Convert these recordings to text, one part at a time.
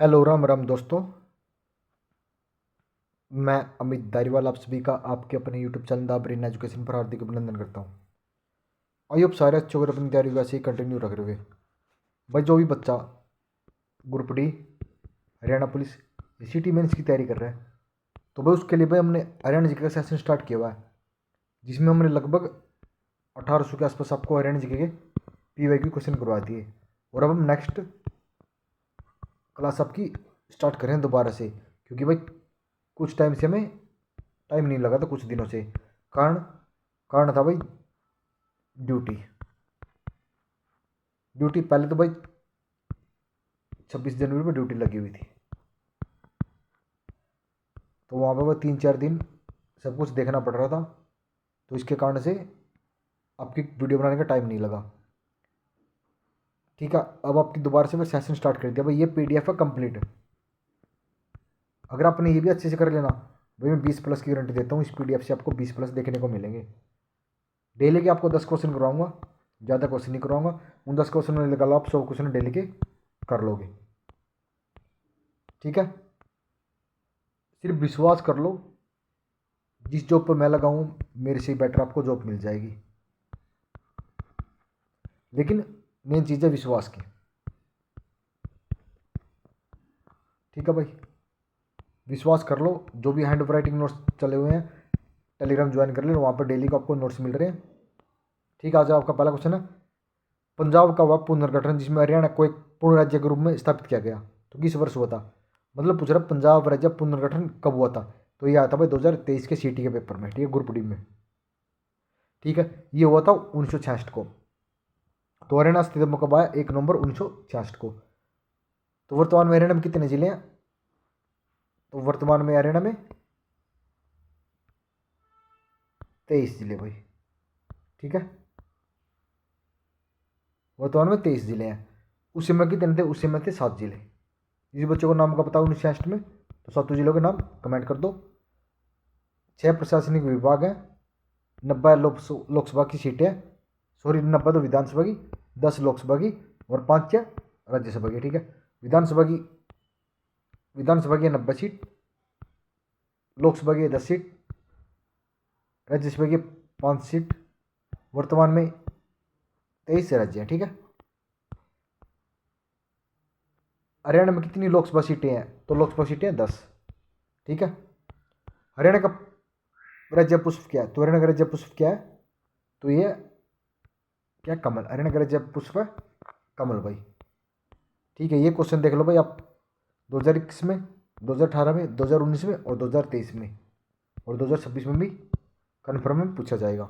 Hello Ram Ram दोस्तों। मैं अमित दारीवाल आप सभी का आपके अपने YouTube channel the brain education पर हार्दिक अभिनंदन करता हूँ। आइए आप सारे अच्छे अगर अपनी तैयारी वैसे ही कंटिन्यू रख रहे हुए भाई, जो भी बच्चा group D Haryana police CET mains की तैयारी कर रहा है तो भाई उसके लिए भाई हमने हरियाणा जी का सेशन स्टार्ट किया हुआ है, जिसमें हमने लगभग 1800 के आसपास आपको हरियाणा जी के PY की क्वेश्चन करवा दिए। और अब हम नेक्स्ट क्लास आपकी स्टार्ट करें दोबारा से, क्योंकि भाई कुछ टाइम से हमें टाइम नहीं लगा था, कुछ दिनों से। कारण कारण था भाई ड्यूटी। ड्यूटी पहले तो भाई 26 जनवरी में ड्यूटी लगी हुई थी, तो वहाँ पर भाई 3-4 दिन सब कुछ देखना पड़ रहा था, तो इसके कारण से आपकी वीडियो बनाने का टाइम नहीं लगा। ठीक है, अब आपकी दोबारा से मैं सेशन स्टार्ट कर दिया भाई। ये PDF है कंप्लीट। अगर आपने ये भी अच्छे से कर लेना भाई, मैं 20+ की गारंटी देता हूँ, इस PDF से आपको 20+ देखने को मिलेंगे। डेली के आपको 10 क्वेश्चन करवाऊंगा, ज़्यादा क्वेश्चन नहीं करवाऊंगा। उन 10 क्वेश्चन में निकालो आप 100 क्वेश्चन डेली के कर लोगे। ठीक है, सिर्फ विश्वास कर लो, जिस जॉब पर मैं लगाऊं मेरे से बेटर आपको जॉब मिल जाएगी। लेकिन मेन चीज़ है विश्वास की। ठीक है भाई, विश्वास कर लो। जो भी हैंड राइटिंग नोट्स चले हुए हैं टेलीग्राम ज्वाइन कर लेना, वहाँ पर डेली को आपको नोट्स मिल रहे हैं। ठीक है, आज आपका पहला क्वेश्चन है, पंजाब का हुआ पुनर्गठन जिसमें हरियाणा को एक पूर्ण राज्य के रूप में स्थापित किया गया तो किस वर्ष हुआ था। मतलब पूछ रहा पंजाब राज्य पुनर्गठन कब हुआ था, तो ये आया था भाई 2023 के CT के पेपर में। ठीक है, ग्रुप डी में। ठीक है, ये हुआ था 1966 को। तो हरियाणा अस्तित्व कब आया, 1 नवंबर 1966 को। तो वर्तमान में हरियाणा में कितने जिले हैं, तो वर्तमान में हरियाणा में 23 जिले भाई। ठीक है, वर्तमान में 23 जिले हैं। उस समय कितने थे, उस समय थे 7 जिले। जिस बच्चों को नाम का पता 1966 में, तो 7 जिलों के नाम कमेंट कर दो। 6 प्रशासनिक विभाग हैं, 90 लोकसभा की सीटें हैं, सॉरी 90 तो विधानसभा की, 10 लोकसभा की और 5 राज्यसभा की। ठीक है, विधानसभा की 90 सीट, लोकसभा की 10 सीट, राज्यसभा की 5 सीट। वर्तमान में 23 राज्य हैं। ठीक है, हरियाणा में कितनी लोकसभा सीटें हैं, तो लोकसभा सीटें हैं 10। ठीक है, हरियाणा का राज्य पुष्प क्या है, तो हरियाणा का राज्य पुष्प क्या है, तो ये क्या, कमल। हरियाणा का राज्य पुष्प है कमल भाई। ठीक है, ये क्वेश्चन देख लो भाई आप 2021 में, 2018 में, 2019 में और 2023 में और 2026 में भी कन्फर्म में पूछा जाएगा।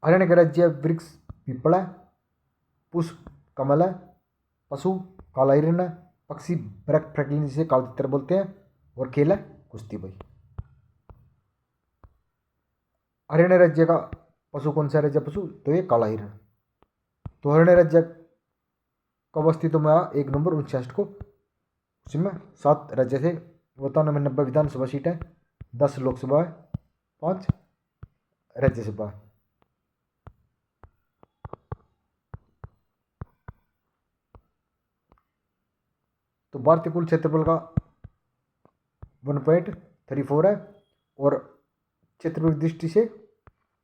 हरियाणा का राज्य वृक्ष पीपल है, पुष्प कमल है, पशु काला हिरण है, पक्षी ब्रैक फ्रैंकलिन जिसे काला तितर बोलते हैं, और खेल है कुश्ती भाई। हरियाणा राज्य का पशु कौन सा राज्य पशु, तो ये काला हिरण। तो हरियाणा राज्य कब अस्तित्व में आया, 1 नवंबर 1966 को। उसमें 7 राज्य थे, वर्तमान में 90 विधानसभा सीट है, 10 लोकसभा है, 5 राज्यसभा है। तो भारतीय कुल क्षेत्रफल का 1.34 है और क्षेत्रफल की दृष्टि से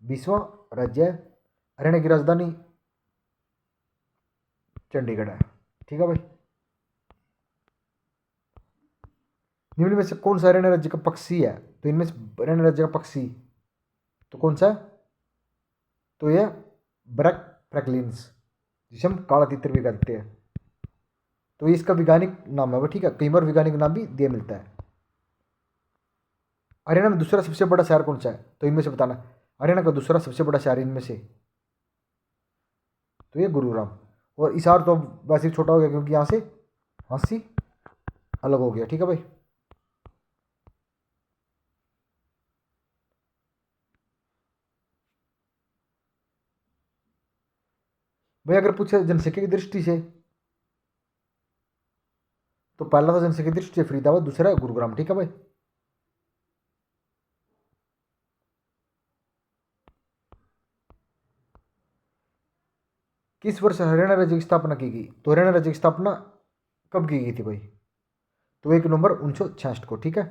20वां राज्य है। हरियाणा की राजधानी चंडीगढ़ है। ठीक है भाई, निम्न में से कौन सा हरियाणा राज्य का पक्षी है, तो इनमें से हरियाणा राज्य का पक्षी तो कौन सा है, तो यह ब्रैक फ्रैंकलिन्स जिसे हम काला तितर भी कहते हैं। तो ये इसका वैज्ञानिक नाम है वो। ठीक है, कई बार वैज्ञानिक नाम भी दिया मिलता है। हरियाणा में दूसरा सबसे बड़ा शहर कौन सा है, तो इनमें से बताना। हरियाणा का दूसरा सबसे बड़ा शहर इनमें से, तो ये गुरुग्राम। और हिसार तो वैसे ही छोटा हो गया क्योंकि यहाँ से हांसी अलग हो गया। ठीक है भाई, भाई अगर पूछे जनसंख्या की दृष्टि से, तो पहला था जनसंख्या की दृष्टि से फरीदाबाद, दूसरा है गुरुग्राम। ठीक है भाई, किस वर्ष हरियाणा राज्य की स्थापना की गई, तो हरियाणा राज्य की स्थापना कब की गई थी भाई? तो 1 नवंबर 1966 को। ठीक है,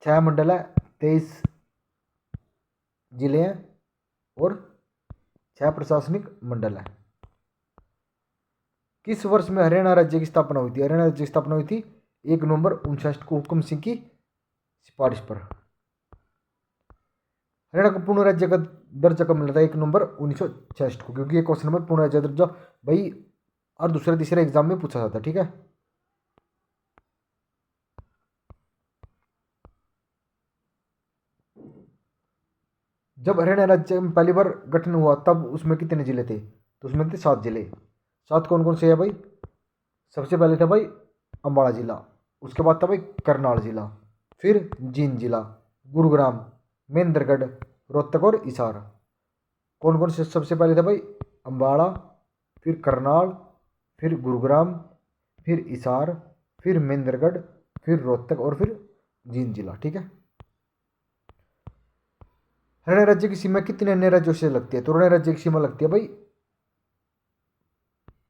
6 मंडल है, 23 जिले हैं और 6 प्रशासनिक मंडल है। किस वर्ष में हरियाणा राज्य की स्थापना हुई थी? हरियाणा राज्य की स्थापना हुई थी 1 नवंबर 1966 को हुकुम सिंह की सिफारिश पर। हरियाणा को पूर्ण राज्य का दर्जा कब मिला था? 1 नवंबर 1966 को, क्योंकि ये क्वेश्चन नंबर पूर्ण राज्य दर्जा भाई और दूसरे तीसरे एग्जाम में पूछा जाता है। ठीक है, जब हरियाणा राज्य में पहली बार गठन हुआ तब उसमें कितने जिले थे? तो उसमें थे 7 जिले। 7 कौन कौन से है भाई? सबसे पहले था भाई अम्बाड़ा जिला, उसके बाद था भाई करनाल जिला, फिर जींद जिला, गुरुग्राम, महेंद्रगढ़, रोहतक और हिसार। कौन कौन से सबसे पहले था भाई? अम्बाड़ा, फिर करनाल, फिर गुरुग्राम, फिर हिसार, फिर महेंद्रगढ़, फिर रोहतक और फिर जींद जिला। ठीक है, हरियाणा राज्य की सीमा कितने अन्य राज्यों से लगती है? तो हरियाणा राज्य की सीमा लगती है भाई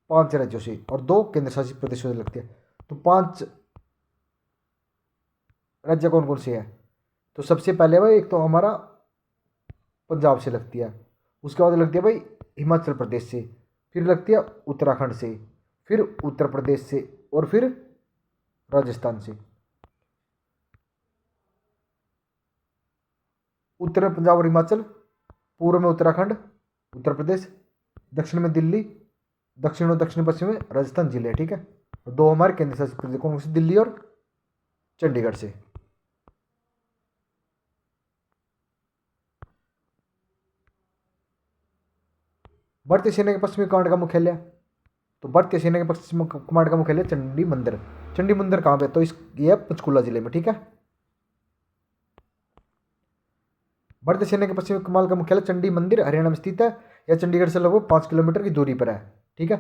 5 राज्यों से और 2 केंद्र शासित प्रदेशों से लगती है। तो 5 राज्य कौन कौन से हैं? तो सबसे पहले भाई एक तो हमारा पंजाब से लगती है, उसके बाद लगती है भाई हिमाचल प्रदेश से, फिर लगती है उत्तराखंड से, फिर उत्तर प्रदेश से और फिर राजस्थान से। उत्तर में पंजाब और हिमाचल, पूर्व में उत्तराखंड, उत्तर प्रदेश, दक्षिण में दिल्ली, दक्षिण और दक्षिण पश्चिम में राजस्थान जिले हैं। ठीक है, और 2 हमारे केंद्र शासित प्रदेश कौन से? दिल्ली और चंडीगढ़ से। भारतीय सेना के पश्चिमी कमांड का मुख्यालय, तो भारतीय सेना के पश्चिमी कमांड का मुख्यालय चंडी मंदिर। चंडी मंदिर कहाँ पे? तो इस ये है पंचकुला जिले में। ठीक है, भारतीय सेना के पश्चिमी कमान का मुख्यालय चंडी मंदिर हरियाणा में स्थित है। यह चंडीगढ़ से लगभग 5 किलोमीटर की दूरी पर है। ठीक है,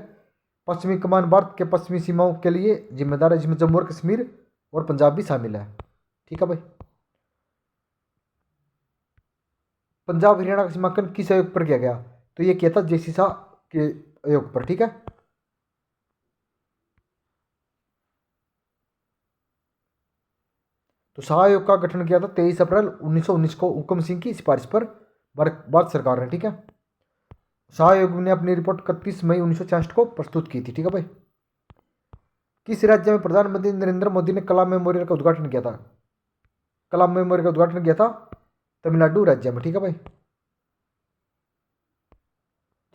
पश्चिमी कमान भारत के पश्चिमी सीमाओं के लिए जिम्मेदार है, जिसमें जम्मू और कश्मीर और पंजाब भी शामिल है। ठीक है भाई, पंजाब हरियाणा का सीमांकन किस आयोग पर किया गया? तो ये किया था जेसी शाह के आयोग पर। ठीक है, तो शाह आयोग का गठन किया था 23 अप्रैल 1919 को हुकुम सिंह की सिफारिश पर भारत सरकार ने। ठीक है, शाह आयोग ने अपनी रिपोर्ट 31 मई 1966 को प्रस्तुत की थी। ठीक है भाई, किस राज्य में प्रधानमंत्री नरेंद्र मोदी ने कलाम मेमोरियल का उद्घाटन किया था? कलाम मेमोरियल का उद्घाटन किया था तमिलनाडु राज्य में। ठीक है भाई,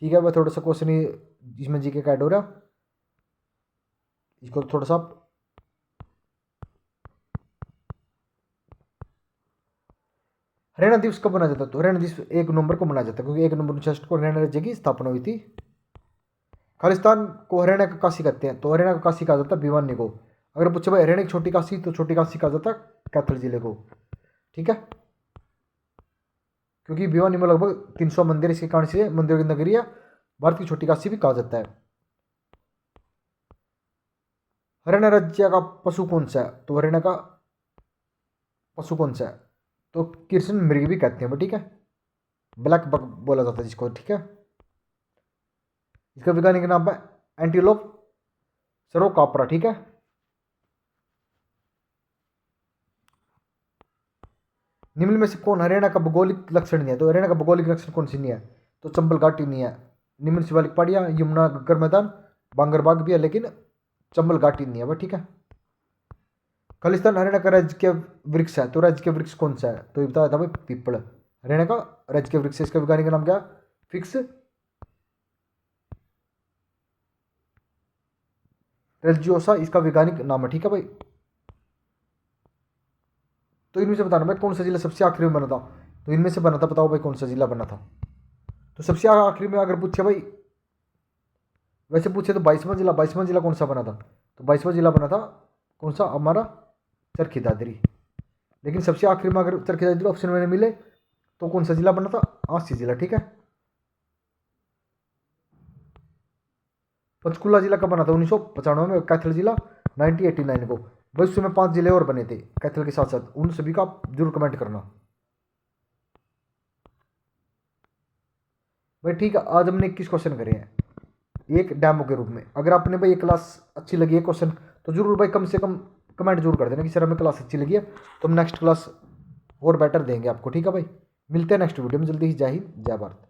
ठीक है भाई, थोड़ा सा क्वेश्चन इसमें जीके का ऐड हो रहा, इसको थोड़ा सा हरियाणा दिवस कब मनाया जाता है? तो हरियाणा दिवस 1 नवंबर को मनाया जाता है, क्योंकि 1 नवंबर 1966 को हरियाणा राज्य की स्थापना हुई थी। खालिस्तान को हरियाणा का काशी कहते हैं, तो हरियाणा का काशी कहा जाता है भिवानी को। अगर पूछे भाई हरियाणा की छोटी काशी, तो छोटी काशी कहा जाता है कैथल जिले को। ठीक है, क्योंकि भिवानी में लगभग 300 मंदिर, इसके कारण से मंदिरों की नगरी है, भारत की छोटी काशी भी कहा जाता है। हरियाणा राज्य का पशु कौन सा है? तो हरियाणा का पशु कौन सा है? तो कृष्ण मृग भी कहते हैं। ठीक है, ब्लैक बक बोला जाता है जिसको। ठीक है, इसका वैज्ञानिक नाम है एंटीलोप सरोकापरा। ठीक है, निम्न में से कौन हरियाणा का भौगोलिक लक्षण नहीं है? तो हरियाणा का भौगोलिक लक्षण कौन सी नहीं है? तो चंबल घाटी नहीं है, निम्न शिवालिक पहाड़ियाँ, यमुना गग्गर मैदान, बांगरबाग भी है, लेकिन चंबल घाटी नहीं है भाई। ठीक है, खालिस्तान हरियाणा का राज्य के वृक्ष है, तो राज्य के वृक्ष कौन सा है? तो ये बताया था भाई पीपल हरियाणा का राज्य के वृक्ष है। इसका वैज्ञानिक नाम क्या? फिक्स रेल्जियोसा इसका वैज्ञानिक नाम है। ठीक है भाई, तो इनमें से बताना भाई कौन सा जिला सबसे आखिरी में बना था? तो इनमें से बना था, बताओ भाई कौन सा जिला बना था? तो सबसे आखिरी में अगर पूछे भाई, वैसे पूछे तो 22वां जिला, 22वां जिला कौन सा बना था? तो 22वां जिला बना था कौन सा? हमारा चरखी दादरी। लेकिन सबसे आखिरी में अगर चरखी दादरी ऑप्शन में मिले तो कौन सा जिला बना था? आंसी जिला। ठीक है, पंचकुला जिला कब बना था? 1995 में। कैथल जिला 1989 को। भाई उसमें 5 जिले और बने थे कैथल के साथ साथ, उन सभी का आप जरूर कमेंट करना भाई। ठीक है, आज हमने 21 क्वेश्चन करे हैं। एक डेमो के रूप में। अगर आपने भाई ये क्लास अच्छी लगी है क्वेश्चन, तो जरूर भाई कम से कम कमेंट जरूर कर देना कि सर हमें क्लास अच्छी लगी है, तो हम नेक्स्ट क्लास और बेटर देंगे आपको। ठीक है भाई, मिलते हैं नेक्स्ट वीडियो में जल्दी ही। जय हिंद, जय भारत।